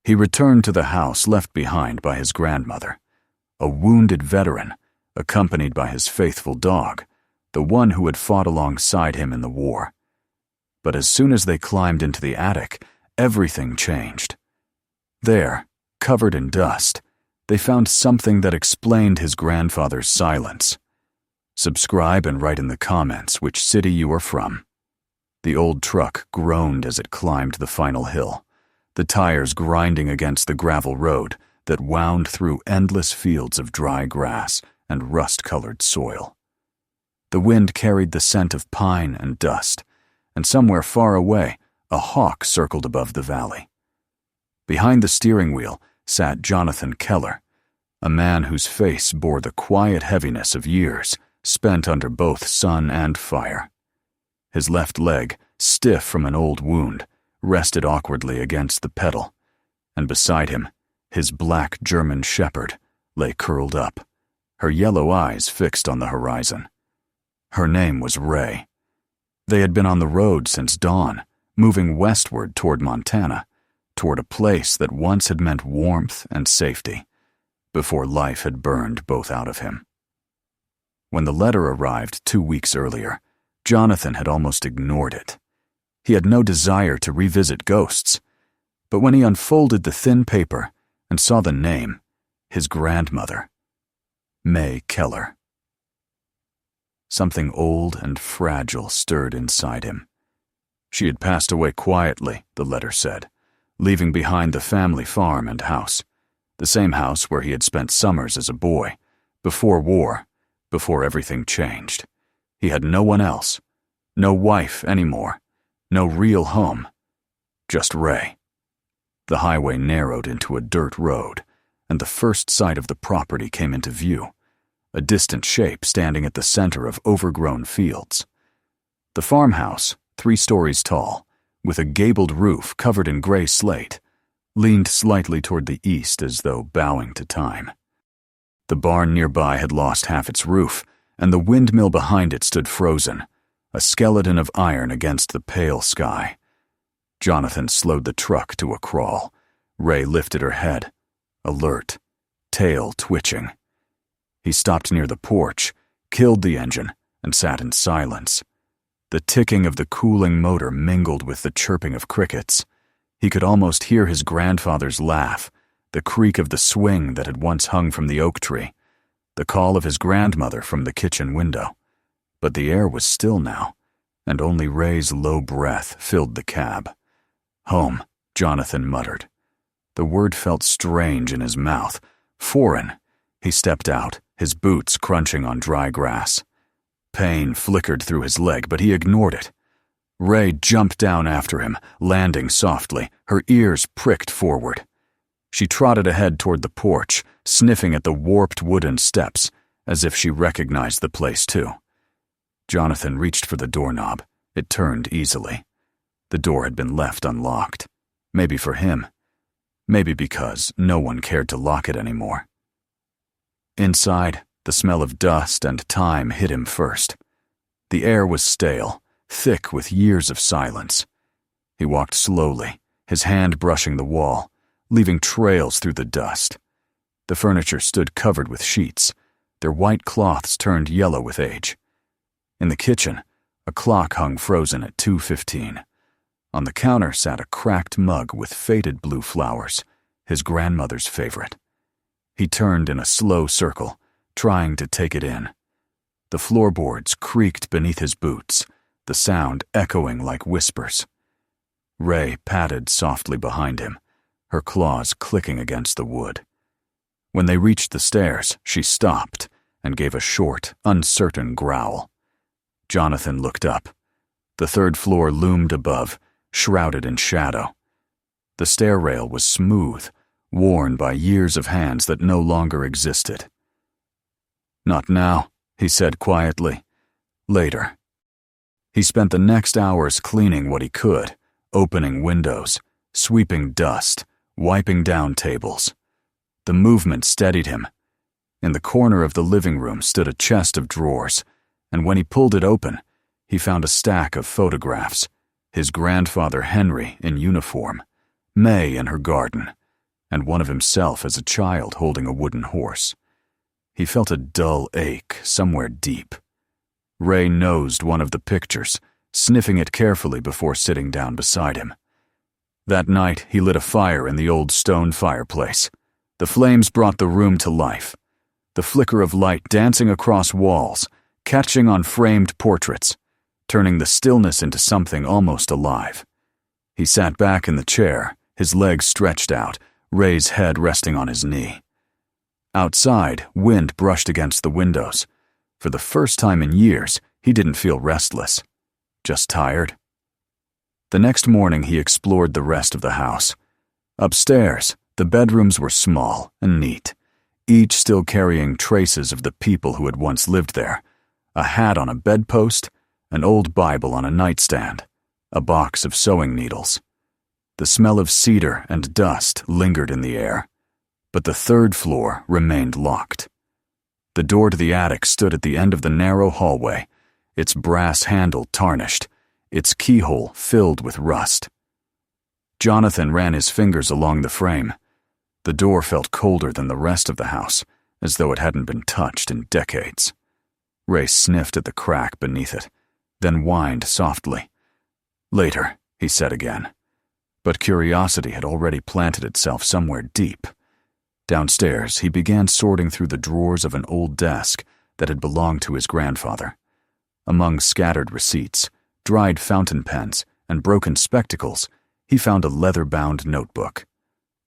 He returned to the house left behind by his grandmother, a wounded veteran, accompanied by his faithful dog, the one who had fought alongside him in the war. But as soon as they climbed into the attic, everything changed. There, covered in dust, they found something that explained his grandfather's silence. Subscribe and write in the comments which city you are from. The old truck groaned as it climbed the final hill, the tires grinding against the gravel road that wound through endless fields of dry grass and rust-colored soil. The wind carried the scent of pine and dust, and somewhere far away, a hawk circled above the valley. Behind the steering wheel sat Jonathan Keller, a man whose face bore the quiet heaviness of years spent under both sun and fire. His left leg, stiff from an old wound, rested awkwardly against the pedal, and beside him, his black German shepherd lay curled up, her yellow eyes fixed on the horizon. Her name was Ray. They had been on the road since dawn, moving westward toward Montana, toward a place that once had meant warmth and safety, before life had burned both out of him. When the letter arrived 2 weeks earlier, Jonathan had almost ignored it. He had no desire to revisit ghosts, but when he unfolded the thin paper and saw the name, his grandmother, May Keller. Something old and fragile stirred inside him. She had passed away quietly, the letter said, leaving behind the family farm and house, the same house where he had spent summers as a boy, before war, before everything changed. He had no one else, no wife anymore, no real home, just Ray. The highway narrowed into a dirt road, and the first sight of the property came into view, a distant shape standing at the center of overgrown fields. The farmhouse, 3 stories tall, with a gabled roof covered in gray slate, leaned slightly toward the east as though bowing to time. The barn nearby had lost half its roof, and the windmill behind it stood frozen, a skeleton of iron against the pale sky. Jonathan slowed the truck to a crawl. Ray lifted her head, alert, tail twitching. He stopped near the porch, killed the engine, and sat in silence. The ticking of the cooling motor mingled with the chirping of crickets. He could almost hear his grandfather's laugh, the creak of the swing that had once hung from the oak tree, the call of his grandmother from the kitchen window. But the air was still now, and only Ray's low breath filled the cab. Home, Jonathan muttered. The word felt strange in his mouth, foreign. He stepped out, his boots crunching on dry grass. Pain flickered through his leg, but he ignored it. Ray jumped down after him, landing softly, her ears pricked forward. She trotted ahead toward the porch, sniffing at the warped wooden steps, as if she recognized the place too. Jonathan reached for the doorknob. It turned easily. The door had been left unlocked. Maybe for him. Maybe because no one cared to lock it anymore. Inside, the smell of dust and time hit him first. The air was stale, thick with years of silence. He walked slowly, his hand brushing the wall, leaving trails through the dust. The furniture stood covered with sheets, their white cloths turned yellow with age. In the kitchen, a clock hung frozen at 2:15. On the counter sat a cracked mug with faded blue flowers, his grandmother's favorite. He turned in a slow circle, trying to take it in. The floorboards creaked beneath his boots, the sound echoing like whispers. Ray padded softly behind him, her claws clicking against the wood. When they reached the stairs, she stopped and gave a short, uncertain growl. Jonathan looked up. The 3rd floor loomed above, shrouded in shadow. The stair rail was smooth, worn by years of hands that no longer existed. "Not now," he said quietly. "Later." He spent the next hours cleaning what he could, opening windows, sweeping dust, wiping down tables. The movement steadied him. In the corner of the living room stood a chest of drawers, and when he pulled it open, he found a stack of photographs. His grandfather Henry in uniform, May in her garden, and one of himself as a child holding a wooden horse. He felt a dull ache somewhere deep. Ray nosed one of the pictures, sniffing it carefully before sitting down beside him. That night, he lit a fire in the old stone fireplace. The flames brought the room to life, the flicker of light dancing across walls, catching on framed portraits, turning the stillness into something almost alive. He sat back in the chair, his legs stretched out, Ray's head resting on his knee. Outside, wind brushed against the windows. For the first time in years, he didn't feel restless, just tired. The next morning, he explored the rest of the house. Upstairs, the bedrooms were small and neat, each still carrying traces of the people who had once lived there. A hat on a bedpost, an old Bible on a nightstand, a box of sewing needles. The smell of cedar and dust lingered in the air, but the third floor remained locked. The door to the attic stood at the end of the narrow hallway, its brass handle tarnished, its keyhole filled with rust. Jonathan ran his fingers along the frame. The door felt colder than the rest of the house, as though it hadn't been touched in decades. Ray sniffed at the crack beneath it, then whined softly. "Later," he said again. But curiosity had already planted itself somewhere deep. Downstairs, he began sorting through the drawers of an old desk that had belonged to his grandfather. Among scattered receipts, dried fountain pens, and broken spectacles, he found a leather-bound notebook.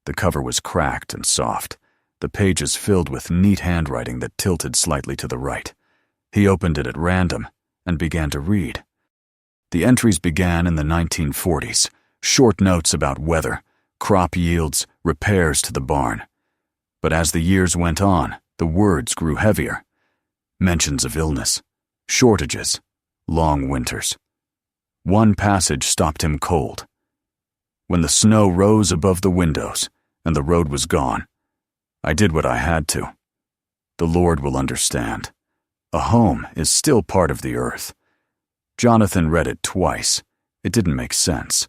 The cover was cracked and soft, the pages filled with neat handwriting that tilted slightly to the right. He opened it at random and began to read. The entries began in the 1940s, short notes about weather, crop yields, repairs to the barn. But as the years went on, the words grew heavier. Mentions of illness, shortages, long winters. One passage stopped him cold. When the snow rose above the windows and the road was gone, I did what I had to. The Lord will understand. A home is still part of the earth. Jonathan read it twice. It didn't make sense.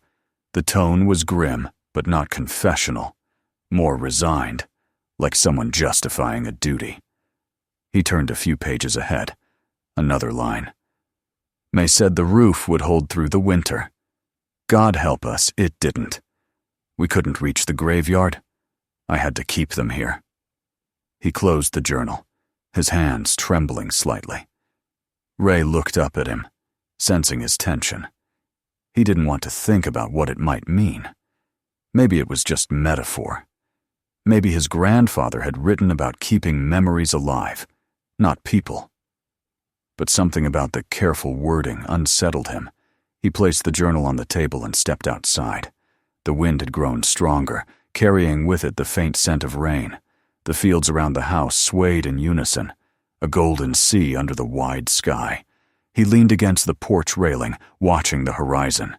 The tone was grim, but not confessional, more resigned, like someone justifying a duty. He turned a few pages ahead. Another line. May said the roof would hold through the winter. God help us, it didn't. We couldn't reach the graveyard. I had to keep them here. He closed the journal, his hands trembling slightly. Ray looked up at him, sensing his tension. He didn't want to think about what it might mean. Maybe it was just metaphor. Maybe his grandfather had written about keeping memories alive, not people. But something about the careful wording unsettled him. He placed the journal on the table and stepped outside. The wind had grown stronger, carrying with it the faint scent of rain. The fields around the house swayed in unison, a golden sea under the wide sky. He leaned against the porch railing, watching the horizon.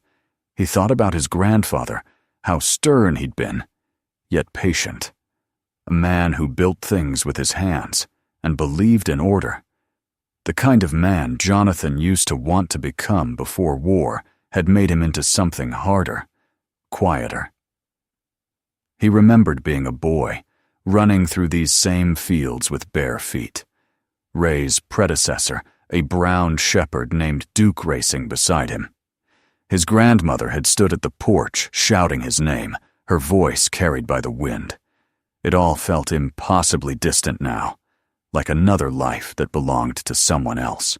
He thought about his grandfather, how stern he'd been, yet patient. A man who built things with his hands and believed in order. The kind of man Jonathan used to want to become before war had made him into something harder, quieter. He remembered being a boy, running through these same fields with bare feet. Ray's predecessor, a brown shepherd named Duke, racing beside him. His grandmother had stood at the porch shouting his name, her voice carried by the wind. It all felt impossibly distant now, like another life that belonged to someone else.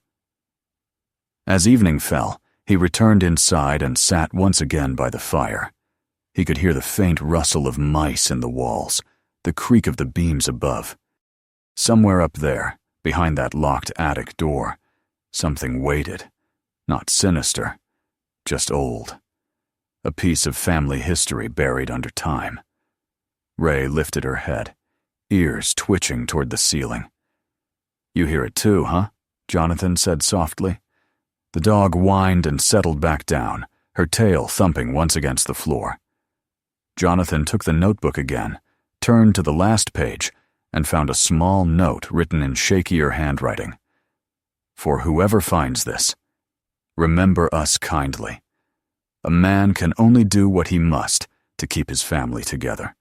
As evening fell, he returned inside and sat once again by the fire. He could hear the faint rustle of mice in the walls, the creak of the beams above. Somewhere up there, behind that locked attic door, something waited, not sinister, just old. A piece of family history buried under time. Ray lifted her head, ears twitching toward the ceiling. "You hear it too, huh?" Jonathan said softly. The dog whined and settled back down, her tail thumping once against the floor. Jonathan took the notebook again, turned to the last page, and found a small note written in shakier handwriting. "For whoever finds this, remember us kindly. A man can only do what he must to keep his family together."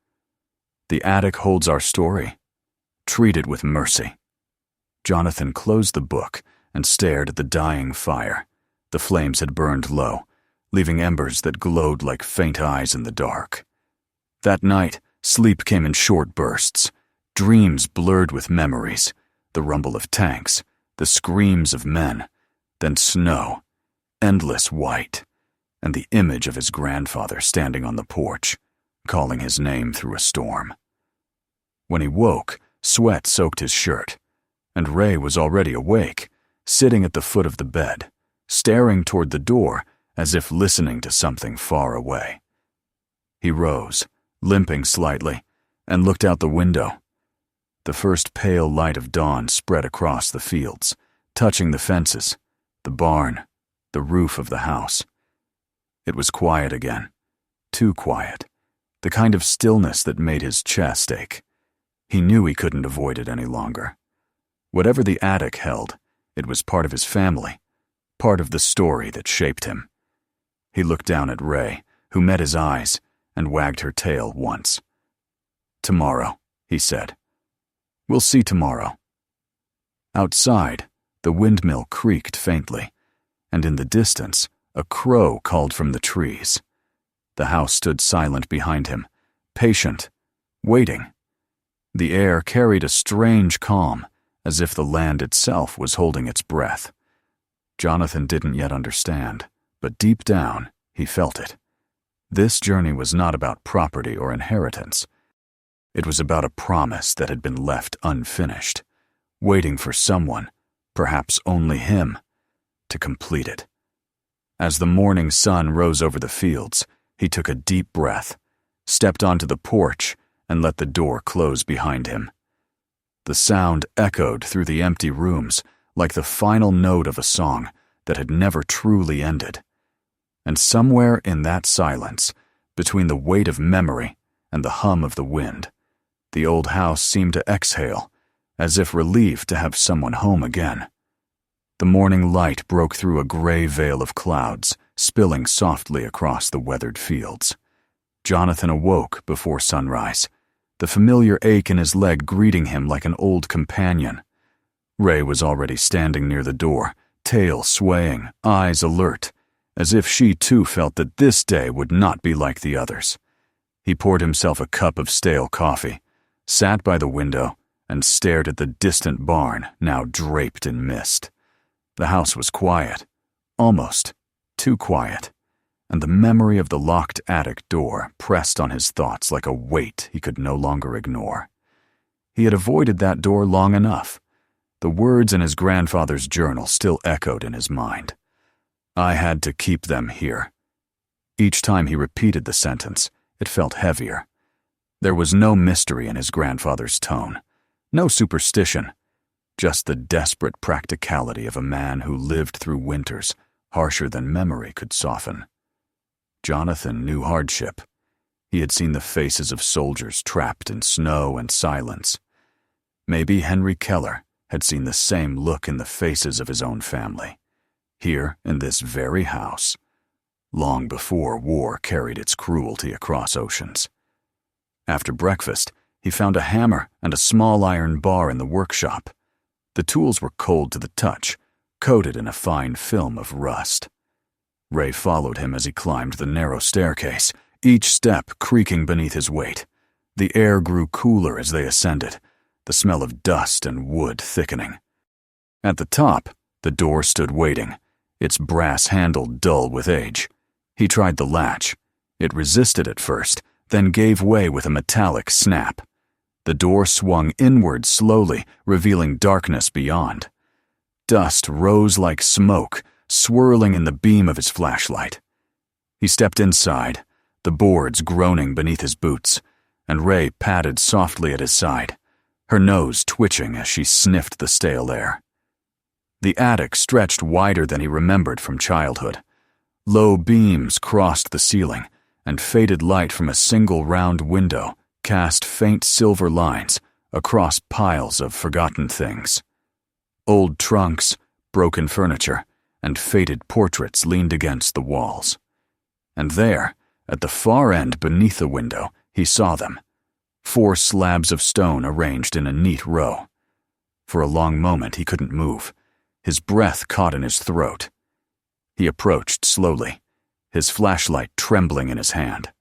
The attic holds our story. Treat it with mercy." Jonathan closed the book and stared at the dying fire. The flames had burned low, leaving embers that glowed like faint eyes in the dark. That night, sleep came in short bursts. Dreams blurred with memories, the rumble of tanks, the screams of men, then snow, endless white, and the image of his grandfather standing on the porch, calling his name through a storm. When he woke, sweat soaked his shirt, and Ray was already awake, sitting at the foot of the bed, staring toward the door as if listening to something far away. He rose, limping slightly, and looked out the window. The first pale light of dawn spread across the fields, touching the fences, the barn, the roof of the house. It was quiet again, too quiet, the kind of stillness that made his chest ache. He knew he couldn't avoid it any longer. Whatever the attic held, it was part of his family, part of the story that shaped him. He looked down at Ray, who met his eyes and wagged her tail once. "Tomorrow," he said. "We'll see tomorrow." Outside, the windmill creaked faintly, and in the distance, a crow called from the trees. The house stood silent behind him, patient, waiting. The air carried a strange calm, as if the land itself was holding its breath. Jonathan didn't yet understand, but deep down, he felt it. This journey was not about property or inheritance. It was about a promise that had been left unfinished, waiting for someone, perhaps only him, to complete it. As the morning sun rose over the fields, he took a deep breath, stepped onto the porch, and let the door close behind him. The sound echoed through the empty rooms like the final note of a song that had never truly ended. And somewhere in that silence, between the weight of memory and the hum of the wind, the old house seemed to exhale, as if relieved to have someone home again. The morning light broke through a gray veil of clouds, spilling softly across the weathered fields. Jonathan awoke before sunrise, the familiar ache in his leg greeting him like an old companion. Ray was already standing near the door, tail swaying, eyes alert, as if she too felt that this day would not be like the others. He poured himself a cup of stale coffee, sat by the window, and stared at the distant barn, now draped in mist. The house was quiet, almost too quiet, and the memory of the locked attic door pressed on his thoughts like a weight he could no longer ignore. He had avoided that door long enough. The words in his grandfather's journal still echoed in his mind. "I had to keep them here." Each time he repeated the sentence, it felt heavier. There was no mystery in his grandfather's tone, no superstition, just the desperate practicality of a man who lived through winters harsher than memory could soften. Jonathan knew hardship. He had seen the faces of soldiers trapped in snow and silence. Maybe Henry Keller had seen the same look in the faces of his own family, here in this very house, long before war carried its cruelty across oceans. After breakfast, he found a hammer and a small iron bar in the workshop. The tools were cold to the touch, coated in a fine film of rust. Ray followed him as he climbed the narrow staircase, each step creaking beneath his weight. The air grew cooler as they ascended, the smell of dust and wood thickening. At the top, the door stood waiting, its brass handle dull with age. He tried the latch. It resisted at first, then gave way with a metallic snap. The door swung inward slowly, revealing darkness beyond. Dust rose like smoke, swirling in the beam of his flashlight. He stepped inside, the boards groaning beneath his boots, and Ray padded softly at his side, her nose twitching as she sniffed the stale air. The attic stretched wider than he remembered from childhood. Low beams crossed the ceiling, and faded light from a single round window cast faint silver lines across piles of forgotten things. Old trunks, broken furniture, and faded portraits leaned against the walls. And there, at the far end beneath the window, he saw them. 4 slabs of stone arranged in a neat row. For a long moment he couldn't move. His breath caught in his throat. He approached slowly, his flashlight trembling in his hand.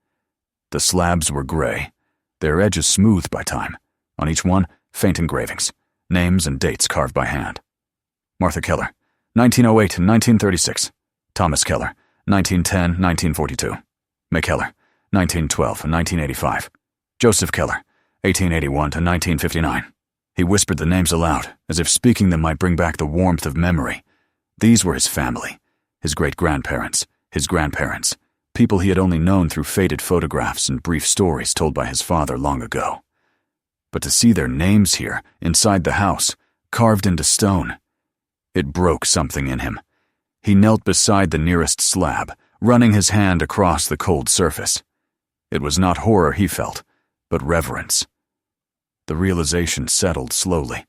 The slabs were gray, their edges smooth by time. On each one, faint engravings, names and dates carved by hand. Martha Keller, 1908 and 1936. Thomas Keller, 1910, 1942. May Keller, 1912 and 1985. Joseph Keller, 1881 to 1959. He whispered the names aloud, as if speaking them might bring back the warmth of memory. These were his family, his great-grandparents, his grandparents, people he had only known through faded photographs and brief stories told by his father long ago. But to see their names here, inside the house, carved into stone, it broke something in him. He knelt beside the nearest slab, running his hand across the cold surface. It was not horror he felt, but reverence. The realization settled slowly.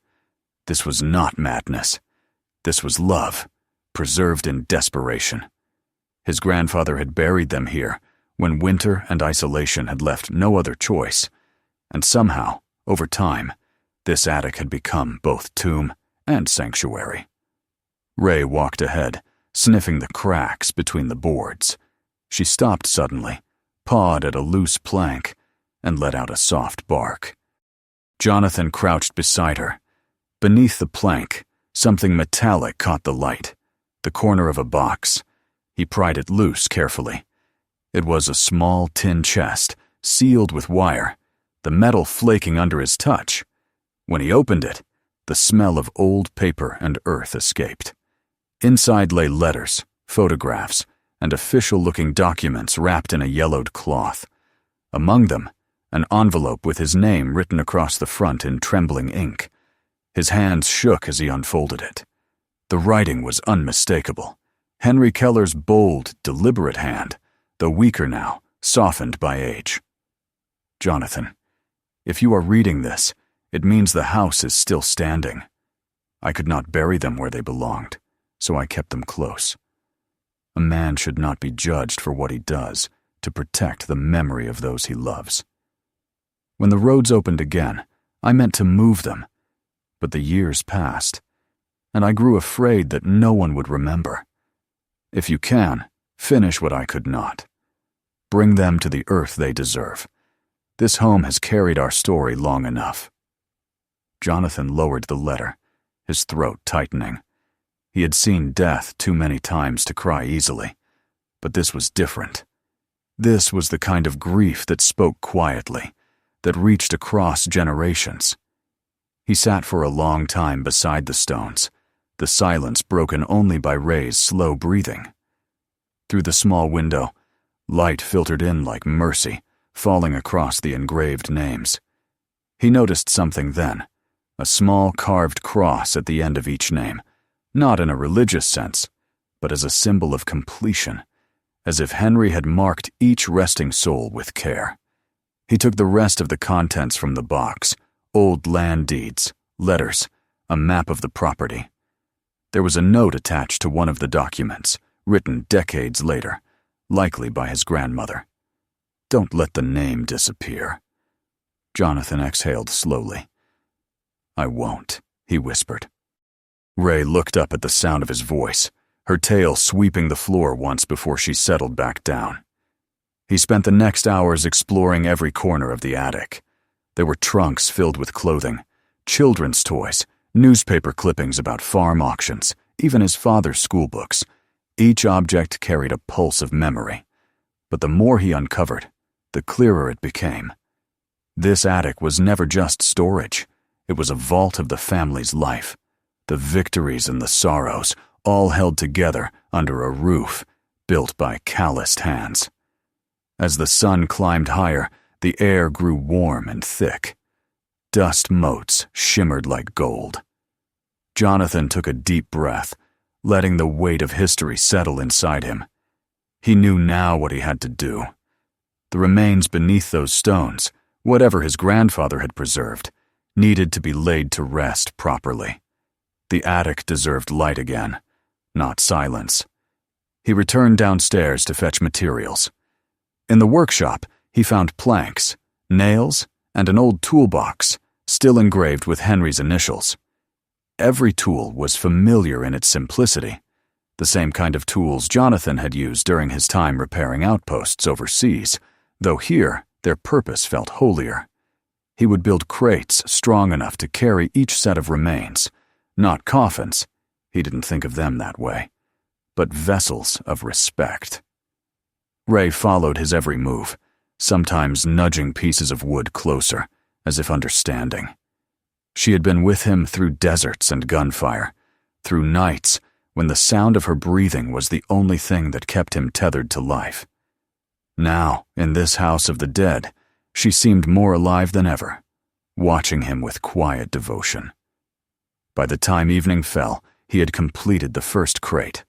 This was not madness. This was love, preserved in desperation. His grandfather had buried them here when winter and isolation had left no other choice, and somehow, over time, this attic had become both tomb and sanctuary. Ray walked ahead, sniffing the cracks between the boards. She stopped suddenly, pawed at a loose plank, and let out a soft bark. Jonathan crouched beside her. Beneath the plank, something metallic caught the light, the corner of a box. He pried it loose carefully. It was a small tin chest, sealed with wire, the metal flaking under his touch. When he opened it, the smell of old paper and earth escaped. Inside lay letters, photographs, and official-looking documents wrapped in a yellowed cloth. Among them, an envelope with his name written across the front in trembling ink. His hands shook as he unfolded it. The writing was unmistakable. Henry Keller's bold, deliberate hand, though weaker now, softened by age. Jonathan, if you are reading this, it means the house is still standing. I could not bury them where they belonged, so I kept them close. A man should not be judged for what he does to protect the memory of those he loves. When the roads opened again, I meant to move them, but the years passed, and I grew afraid that no one would remember. If you can, finish what I could not. Bring them to the earth they deserve. This home has carried our story long enough. Jonathan lowered the letter, his throat tightening. He had seen death too many times to cry easily, but this was different. This was the kind of grief that spoke quietly, that reached across generations. He sat for a long time beside the stones, the silence broken only by Ray's slow breathing. Through the small window, light filtered in like mercy, falling across the engraved names. He noticed something then, a small carved cross at the end of each name, not in a religious sense, but as a symbol of completion, as if Henry had marked each resting soul with care. He took the rest of the contents from the box, old land deeds, letters, a map of the property. There was a note attached to one of the documents, written decades later, likely by his grandmother. Don't let the name disappear. Jonathan exhaled slowly. I won't, he whispered. Ray looked up at the sound of his voice, her tail sweeping the floor once before she settled back down. He spent the next hours exploring every corner of the attic. There were trunks filled with clothing, children's toys, newspaper clippings about farm auctions, even his father's school books. Each object carried a pulse of memory. But the more he uncovered, the clearer it became. This attic was never just storage. It was a vault of the family's life. The victories and the sorrows, all held together under a roof built by calloused hands. As the sun climbed higher, the air grew warm and thick. Dust motes shimmered like gold. Jonathan took a deep breath, letting the weight of history settle inside him. He knew now what he had to do. The remains beneath those stones, whatever his grandfather had preserved, needed to be laid to rest properly. The attic deserved light again, not silence. He returned downstairs to fetch materials. In the workshop, he found planks, nails, and an old toolbox, still engraved with Henry's initials. Every tool was familiar in its simplicity, the same kind of tools Jonathan had used during his time repairing outposts overseas, though here their purpose felt holier. He would build crates strong enough to carry each set of remains, not coffins, he didn't think of them that way, but vessels of respect. Ray followed his every move, sometimes nudging pieces of wood closer, as if understanding. She had been with him through deserts and gunfire, through nights when the sound of her breathing was the only thing that kept him tethered to life. Now, in this house of the dead, she seemed more alive than ever, watching him with quiet devotion. By the time evening fell, he had completed the first crate.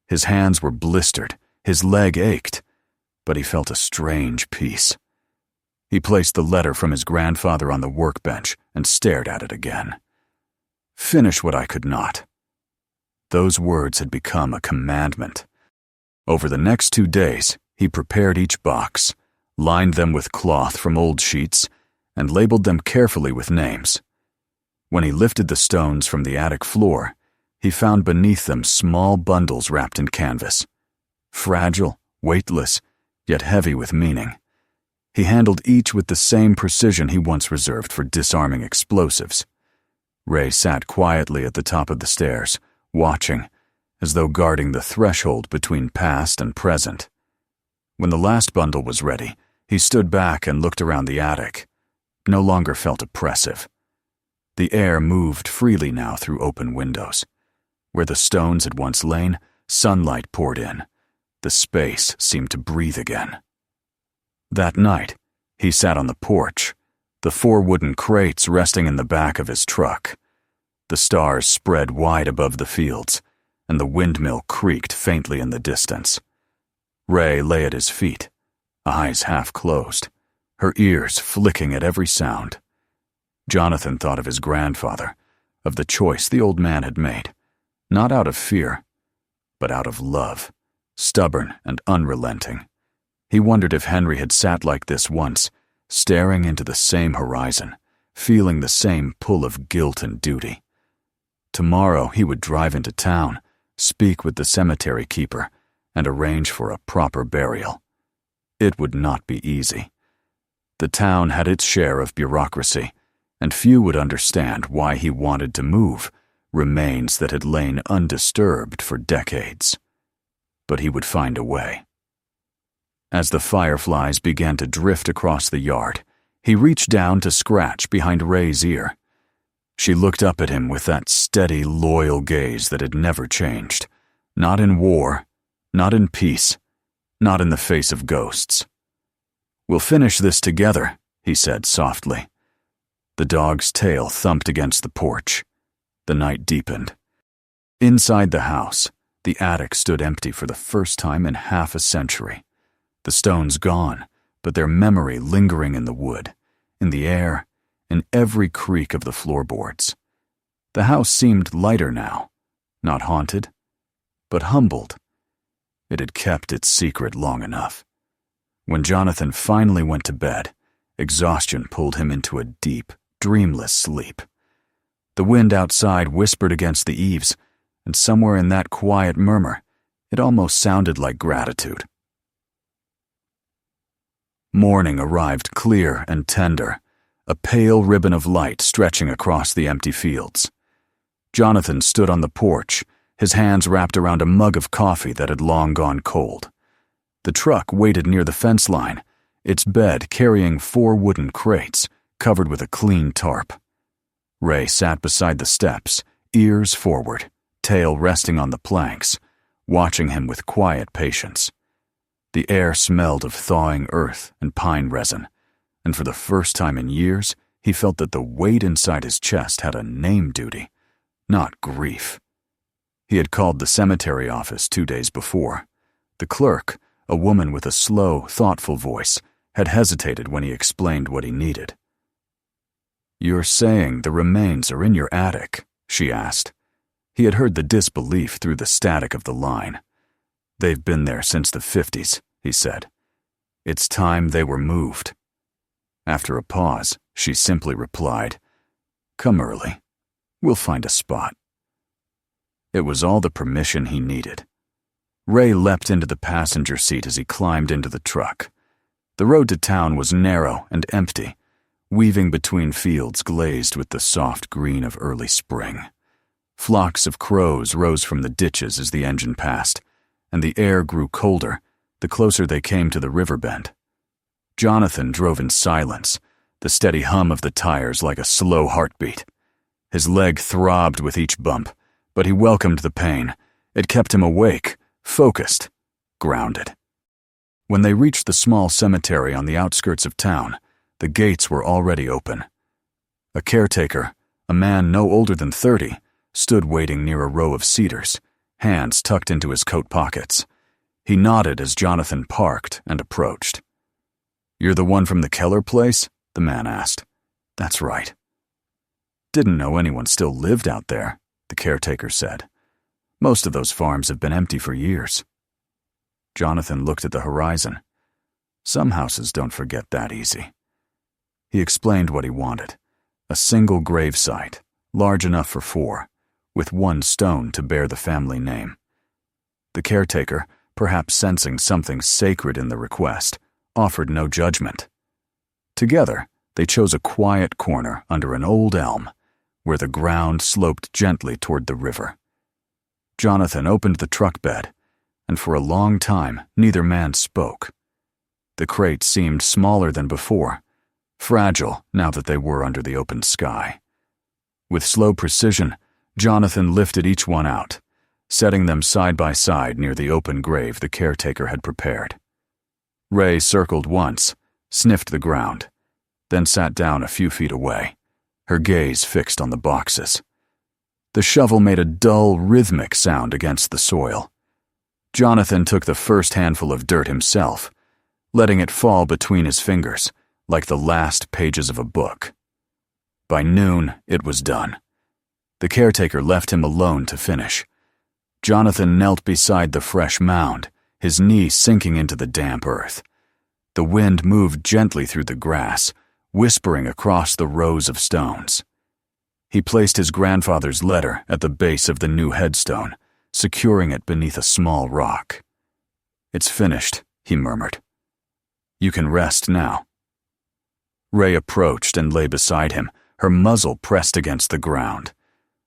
His hands were blistered, his leg ached, but he felt a strange peace. He placed the letter from his grandfather on the workbench and stared at it again. Finish what I could not. Those words had become a commandment. Over the next 2 days, he prepared each box, lined them with cloth from old sheets, and labeled them carefully with names. When he lifted the stones from the attic floor, he found beneath them small bundles wrapped in canvas. Fragile, weightless, yet heavy with meaning. He handled each with the same precision he once reserved for disarming explosives. Ray sat quietly at the top of the stairs, watching, as though guarding the threshold between past and present. When the last bundle was ready, he stood back and looked around the attic. No longer felt oppressive. The air moved freely now through open windows. Where the stones had once lain, sunlight poured in. The space seemed to breathe again. That night, he sat on the porch, the 4 wooden crates resting in the back of his truck. The stars spread wide above the fields, and the windmill creaked faintly in the distance. Ray lay at his feet, eyes half closed, her ears flicking at every sound. Jonathan thought of his grandfather, of the choice the old man had made, not out of fear, but out of love, stubborn and unrelenting. He wondered if Henry had sat like this once, staring into the same horizon, feeling the same pull of guilt and duty. Tomorrow he would drive into town, speak with the cemetery keeper, and arrange for a proper burial. It would not be easy. The town had its share of bureaucracy, and few would understand why he wanted to move remains that had lain undisturbed for decades. But he would find a way. As the fireflies began to drift across the yard, he reached down to scratch behind Ray's ear. She looked up at him with that steady, loyal gaze that had never changed. Not in war, not in peace, not in the face of ghosts. "We'll finish this together," he said softly. The dog's tail thumped against the porch. The night deepened. Inside the house, the attic stood empty for the first time in half a century. The stones gone, but their memory lingering in the wood, in the air, in every creak of the floorboards. The house seemed lighter now, not haunted, but humbled. It had kept its secret long enough. When Jonathan finally went to bed, exhaustion pulled him into a deep, dreamless sleep. The wind outside whispered against the eaves, and somewhere in that quiet murmur, it almost sounded like gratitude. Morning arrived clear and tender, a pale ribbon of light stretching across the empty fields. Jonathan stood on the porch, his hands wrapped around a mug of coffee that had long gone cold. The truck waited near the fence line, its bed carrying 4 wooden crates covered with a clean tarp. Ray sat beside the steps, ears forward, tail resting on the planks, watching him with quiet patience. The air smelled of thawing earth and pine resin, and for the first time in years, he felt that the weight inside his chest had a name duty, not grief. He had called the cemetery office 2 days before. The clerk, a woman with a slow, thoughtful voice, had hesitated when he explained what he needed. "You're saying the remains are in your attic?" she asked. He had heard the disbelief through the static of the line. "They've been there since the 50s, he said. "It's time they were moved." After a pause, she simply replied, "Come early. We'll find a spot." It was all the permission he needed. Ray leapt into the passenger seat as he climbed into the truck. The road to town was narrow and empty, weaving between fields glazed with the soft green of early spring. Flocks of crows rose from the ditches as the engine passed, and the air grew colder the closer they came to the river bend. Jonathan drove in silence, the steady hum of the tires like a slow heartbeat. His leg throbbed with each bump, but he welcomed the pain. It kept him awake, focused, grounded. When they reached the small cemetery on the outskirts of town, the gates were already open. A caretaker, a man no older than 30, stood waiting near a row of cedars, hands tucked into his coat pockets. He nodded as Jonathan parked and approached. "You're the one from the Keller place?" the man asked. "That's right." "Didn't know anyone still lived out there," the caretaker said. "Most of those farms have been empty for years." Jonathan looked at the horizon. Some houses don't forget that easy. He explained what he wanted: a single grave site, large enough for 4, with 1 stone to bear the family name. The caretaker, perhaps sensing something sacred in the request, offered no judgment. Together, they chose a quiet corner under an old elm, where the ground sloped gently toward the river. Jonathan opened the truck bed, and for a long time neither man spoke. The crate seemed smaller than before, fragile now that they were under the open sky. With slow precision, Jonathan lifted each one out, setting them side by side near the open grave the caretaker had prepared. Ray circled once, sniffed the ground, then sat down a few feet away, her gaze fixed on the boxes. The shovel made a dull, rhythmic sound against the soil. Jonathan took the first handful of dirt himself, letting it fall between his fingers, like the last pages of a book. By noon, it was done. The caretaker left him alone to finish. Jonathan knelt beside the fresh mound, his knee sinking into the damp earth. The wind moved gently through the grass, whispering across the rows of stones. He placed his grandfather's letter at the base of the new headstone, securing it beneath a small rock. "It's finished," he murmured. "You can rest now." Ray approached and lay beside him, her muzzle pressed against the ground.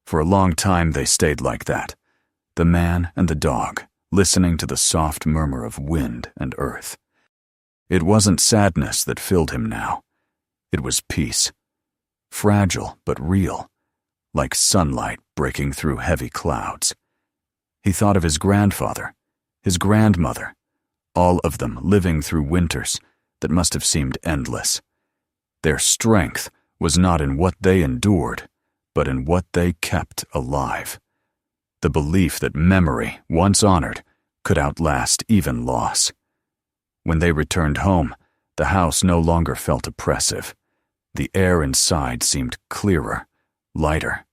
For a long time they stayed like that, the man and the dog, listening to the soft murmur of wind and earth. It wasn't sadness that filled him now. It was peace. Fragile but real, like sunlight breaking through heavy clouds. He thought of his grandfather, his grandmother, all of them living through winters that must have seemed endless. Their strength was not in what they endured, but in what they kept alive. The belief that memory, once honored, could outlast even loss. When they returned home, the house no longer felt oppressive. The air inside seemed clearer, lighter.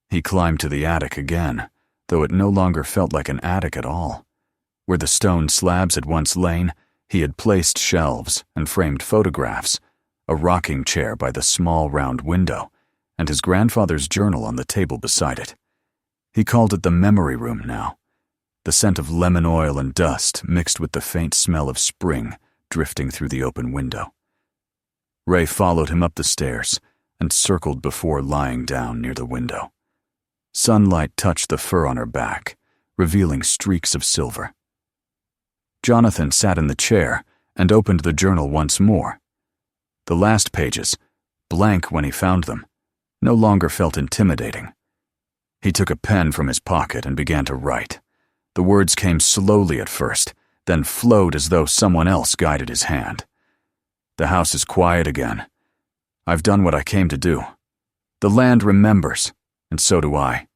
He climbed to the attic again, though it no longer felt like an attic at all. Where the stone slabs had once lain, he had placed shelves and framed photographs, a rocking chair by the small round window, and his grandfather's journal on the table beside it. He called it the memory room now. The scent of lemon oil and dust mixed with the faint smell of spring drifting through the open window. Ray followed him up the stairs and circled before lying down near the window. Sunlight touched the fur on her back, revealing streaks of silver. Jonathan sat in the chair and opened the journal once more. The last pages, blank when he found them, no longer felt intimidating. He took a pen from his pocket and began to write. The words came slowly at first, then flowed as though someone else guided his hand. "The house is quiet again. I've done what I came to do. The land remembers, and so do I.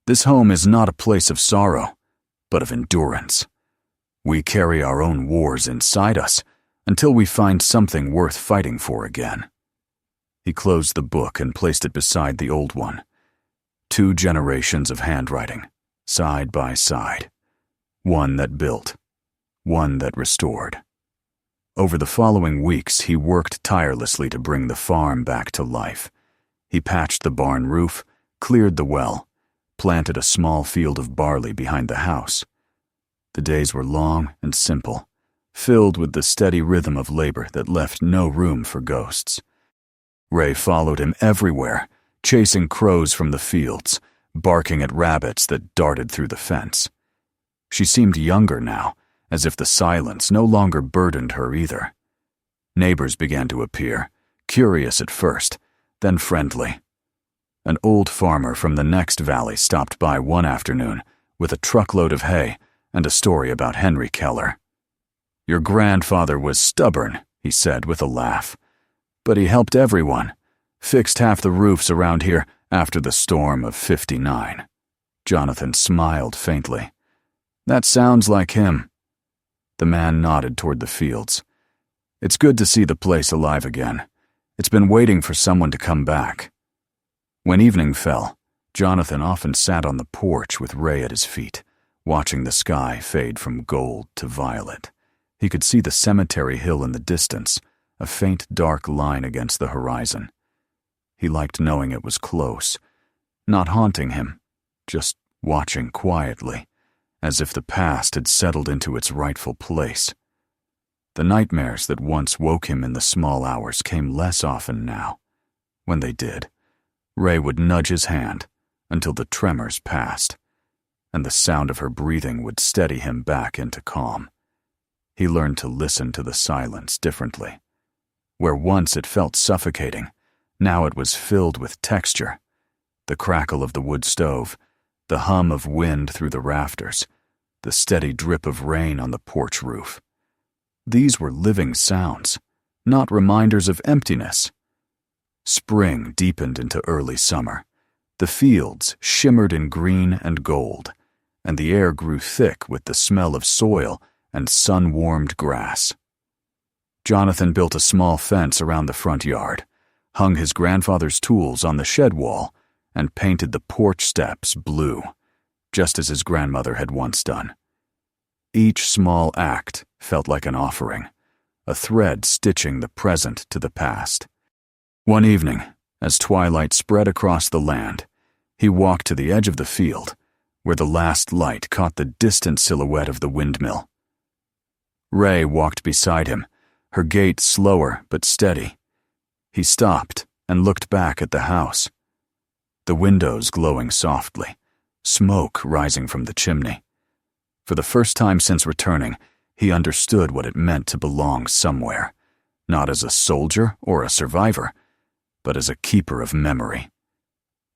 This home is not a place of sorrow, but of endurance. We carry our own wars inside us until we find something worth fighting for again." He closed the book and placed it beside the old one. 2 generations of handwriting, side by side. One that built, one that restored. Over the following weeks, he worked tirelessly to bring the farm back to life. He patched the barn roof, cleared the well, planted a small field of barley behind the house. The days were long and simple, filled with the steady rhythm of labor that left no room for ghosts. Ray followed him everywhere, chasing crows from the fields, barking at rabbits that darted through the fence. She seemed younger now, as if the silence no longer burdened her either. Neighbors began to appear, curious at first, then friendly. An old farmer from the next valley stopped by one afternoon with a truckload of hay and a story about Henry Keller. "Your grandfather was stubborn," he said with a laugh. "But he helped everyone, fixed half the roofs around here after the storm of '59. Jonathan smiled faintly. "That sounds like him." The man nodded toward the fields. "It's good to see the place alive again. It's been waiting for someone to come back." When evening fell, Jonathan often sat on the porch with Ray at his feet, watching the sky fade from gold to violet. He could see the cemetery hill in the distance, a faint dark line against the horizon. He liked knowing it was close, not haunting him, just watching quietly, as if the past had settled into its rightful place. The nightmares that once woke him in the small hours came less often now. When they did, Ray would nudge his hand until the tremors passed, and the sound of her breathing would steady him back into calm. He learned to listen to the silence differently. Where once it felt suffocating, now it was filled with texture. The crackle of the wood stove, the hum of wind through the rafters, the steady drip of rain on the porch roof. These were living sounds, not reminders of emptiness. Spring deepened into early summer. The fields shimmered in green and gold, and the air grew thick with the smell of soil and sun-warmed grass. Jonathan built a small fence around the front yard, hung his grandfather's tools on the shed wall, and painted the porch steps blue, just as his grandmother had once done. Each small act felt like an offering, a thread stitching the present to the past. One evening, as twilight spread across the land, he walked to the edge of the field, where the last light caught the distant silhouette of the windmill. Ray walked beside him, her gait slower but steady. He stopped and looked back at the house. The windows glowing softly, smoke rising from the chimney. For the first time since returning, he understood what it meant to belong somewhere, not as a soldier or a survivor, but as a keeper of memory.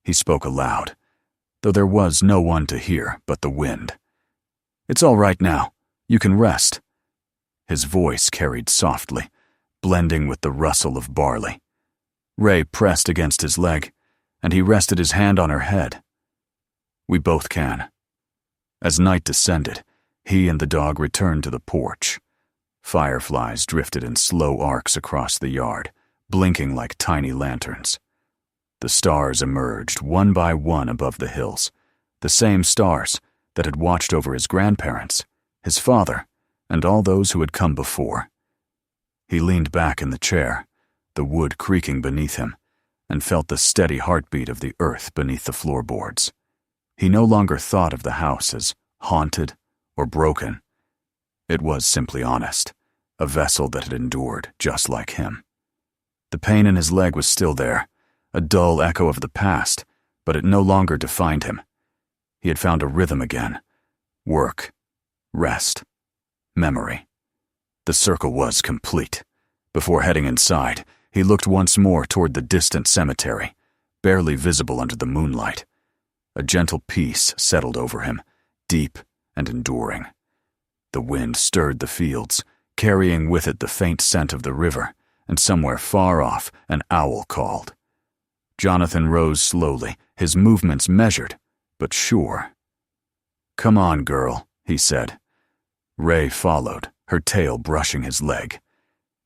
He spoke aloud, though there was no one to hear but the wind. "It's all right now. You can rest." His voice carried softly, blending with the rustle of barley. Ray pressed against his leg, and he rested his hand on her head. "We both can." As night descended, he and the dog returned to the porch. Fireflies drifted in slow arcs across the yard, blinking like tiny lanterns. The stars emerged one by one above the hills, the same stars that had watched over his grandparents, his father, and all those who had come before. He leaned back in the chair, the wood creaking beneath him, and felt the steady heartbeat of the earth beneath the floorboards. He no longer thought of the house as haunted or broken. It was simply honest, a vessel that had endured just like him. The pain in his leg was still there, a dull echo of the past, but it no longer defined him. He had found a rhythm again. Work, rest, memory. The circle was complete. Before heading inside, he looked once more toward the distant cemetery, barely visible under the moonlight. A gentle peace settled over him, deep and enduring. The wind stirred the fields, carrying with it the faint scent of the river, and somewhere far off an owl called. Jonathan rose slowly, his movements measured, but sure. "Come on, girl," he said. Ray followed, her tail brushing his leg.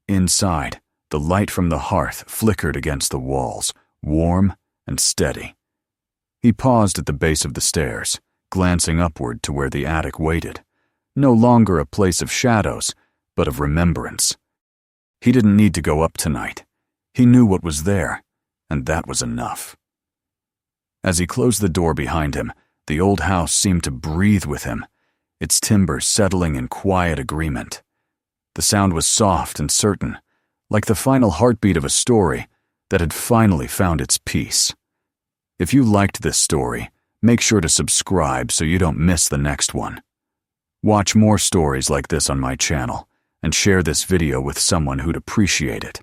Inside, the light from the hearth flickered against the walls, warm and steady. He paused at the base of the stairs, glancing upward to where the attic waited, no longer a place of shadows, but of remembrance. He didn't need to go up tonight. He knew what was there, and that was enough. As he closed the door behind him, the old house seemed to breathe with him, its timbers settling in quiet agreement. The sound was soft and certain, like the final heartbeat of a story that had finally found its peace. If you liked this story, make sure to subscribe so you don't miss the next one. Watch more stories like this on my channel, and share this video with someone who'd appreciate it.